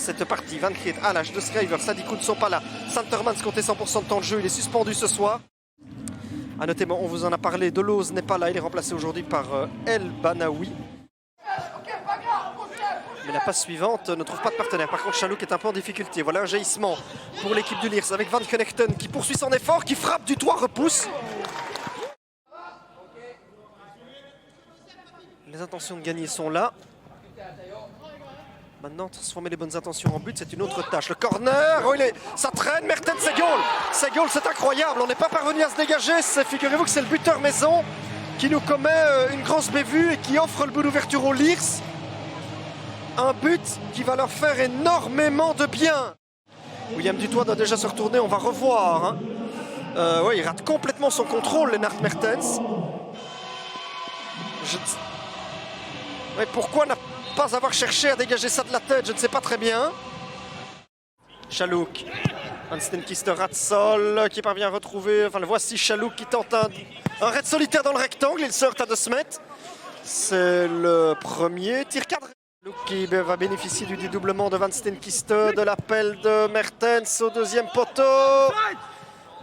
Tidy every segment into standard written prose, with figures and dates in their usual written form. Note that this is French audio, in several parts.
cette partie. Van Geert, Alash, De Schrijver, Sadikou ne sont pas là. Santermans comptait 100% de temps de jeu, il est suspendu ce soir. A noter, on vous en a parlé, Deleuze n'est pas là, il est remplacé aujourd'hui par El Banaoui. Mais la passe suivante ne trouve pas de partenaire. Par contre, Chalouk est un peu en difficulté. Voilà un jaillissement pour l'équipe du Liers avec Van Genechten qui poursuit son effort, qui frappe du toit, repousse. Les intentions de gagner sont là. Maintenant, transformer les bonnes intentions en but, c'est une autre tâche. Le corner, oh, ça traîne, Mertens, c'est goal. C'est goal, c'est incroyable. On n'est pas parvenu à se dégager. Figurez-vous que c'est le buteur maison qui nous commet une grosse bévue et qui offre le but d'ouverture aux Liers. Un but qui va leur faire énormément de bien. William Dutoit doit déjà se retourner, on va revoir. Hein. Ouais, il rate complètement son contrôle, Lennart Mertens. Ouais, pourquoi ne pas avoir cherché à dégager ça de la tête, je ne sais pas très bien. Chalouk. Van Steenkiste rate sol, qui parvient à retrouver. Enfin, le voici Chalouk qui tente un raid solitaire dans le rectangle. Il se heurte à De Smet. C'est le premier tir cadré. Chalouk qui va bénéficier du dédoublement de Van Steenkiste, de l'appel de Mertens au deuxième poteau.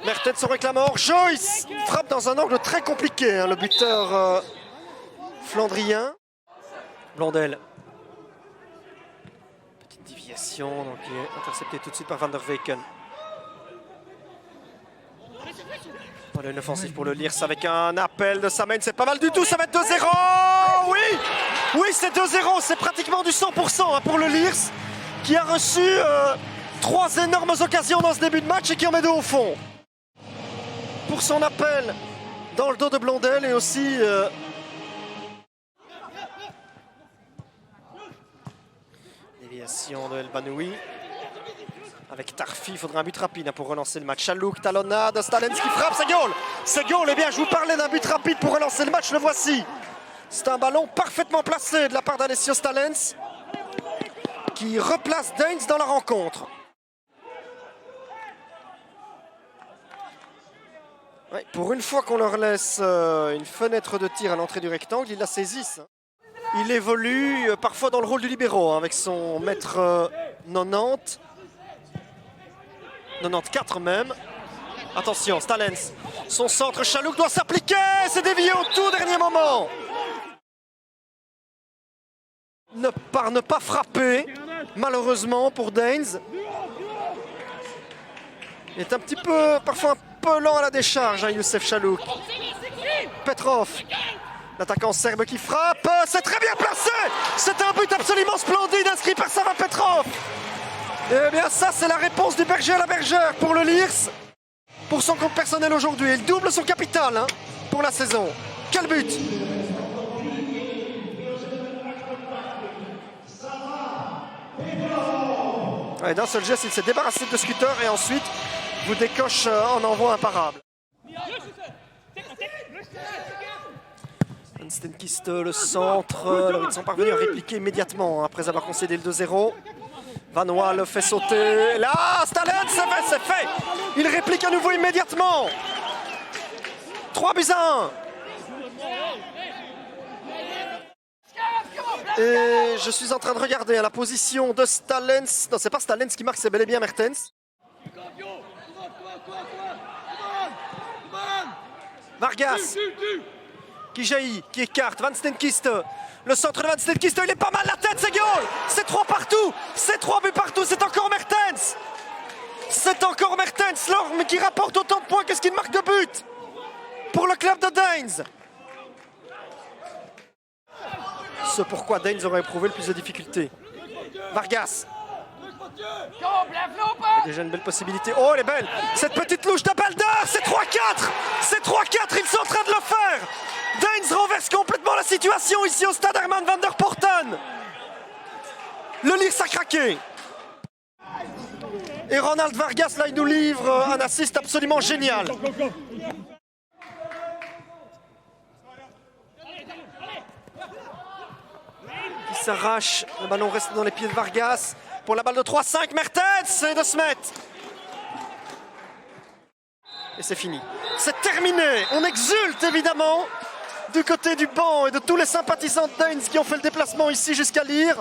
Mertens se réclame hors jeu. Il frappe dans un angle très compliqué, hein, le buteur flandrien. Blondel. Petite déviation, donc il est intercepté tout de suite par Van der Weyken. Voilà une offensive pour le Liers avec un appel de Samen, c'est pas mal du tout, ça va être 2-0. Oui, oui, c'est 2-0, c'est pratiquement du 100% hein, pour le Liers qui a reçu 3 énormes occasions dans ce début de match et qui en met 2 au fond. Pour son appel dans le dos de Blondel et aussi... déviation de El Banaoui. Avec Tarfi, il faudra un but rapide pour relancer le match. Chalouk, talonnade, Stalens qui frappe, c'est goal. C'est goal, eh bien je vous parlais d'un but rapide pour relancer le match, le voici. C'est un ballon parfaitement placé de la part d'Alessio Stalens qui replace Deins dans la rencontre. Ouais, pour une fois qu'on leur laisse une fenêtre de tir à l'entrée du rectangle, ils la saisissent. Il évolue parfois dans le rôle du libéro hein, avec son mètre 90. 94 même. Attention, Stalens. Son centre, Chalouk doit s'appliquer. C'est dévié au tout dernier moment. Par ne pas frapper, malheureusement pour Deins. Il est un petit peu, parfois un peu lent à la décharge, hein, Youssef Chalouk. Petrov. L'attaquant serbe qui frappe, c'est très bien placé. C'est un but absolument splendide inscrit par Sava Petrov. Et bien ça c'est la réponse du berger à la bergère pour le Liers. Pour son compte personnel aujourd'hui, il double son capital hein, pour la saison. Quel but! Ouais, d'un seul geste, il s'est débarrassé de Scooter et ensuite vous décoche en envoi imparable. Van Steenkiste, le centre. Alors, ils sont parvenus à répliquer immédiatement hein, après avoir concédé le 2-0. Van Waal fait sauter. Là, Stalens, c'est fait. Il réplique à nouveau immédiatement. 3-1. Et je suis en train de regarder la position de Stalens. Non, c'est pas Stalens qui marque, c'est bel et bien Mertens. Vargas qui jaillit, qui écarte. Van Steenkiste. Le centre de Van Steenkiste, il est pas mal la tête, c'est goal. C'est 3 partout. C'est 3 buts partout. C'est encore Mertens. C'est encore Mertens, l'orme qui rapporte autant de points que ce qu'il marque de but pour le club de Deins. Ce pourquoi Deins aurait éprouvé le plus de difficultés. Vargas. Déjà une belle possibilité. Oh, elle est belle. Cette petite louche d'Abelder, c'est 3-4. C'est 3-4, ils sont en train de le faire. Deins renverse complètement la situation ici au stade Herman van der Porten. Le Liers a craqué. Et Ronald Vargas, là, il nous livre un assist absolument génial. Qui s'arrache. Le ballon reste dans les pieds de Vargas. Pour la balle de 3-5, Mertens et De Smet. Et c'est fini. C'est terminé. On exulte évidemment du côté du banc et de tous les sympathisants de Deins qui ont fait le déplacement ici jusqu'à Lier.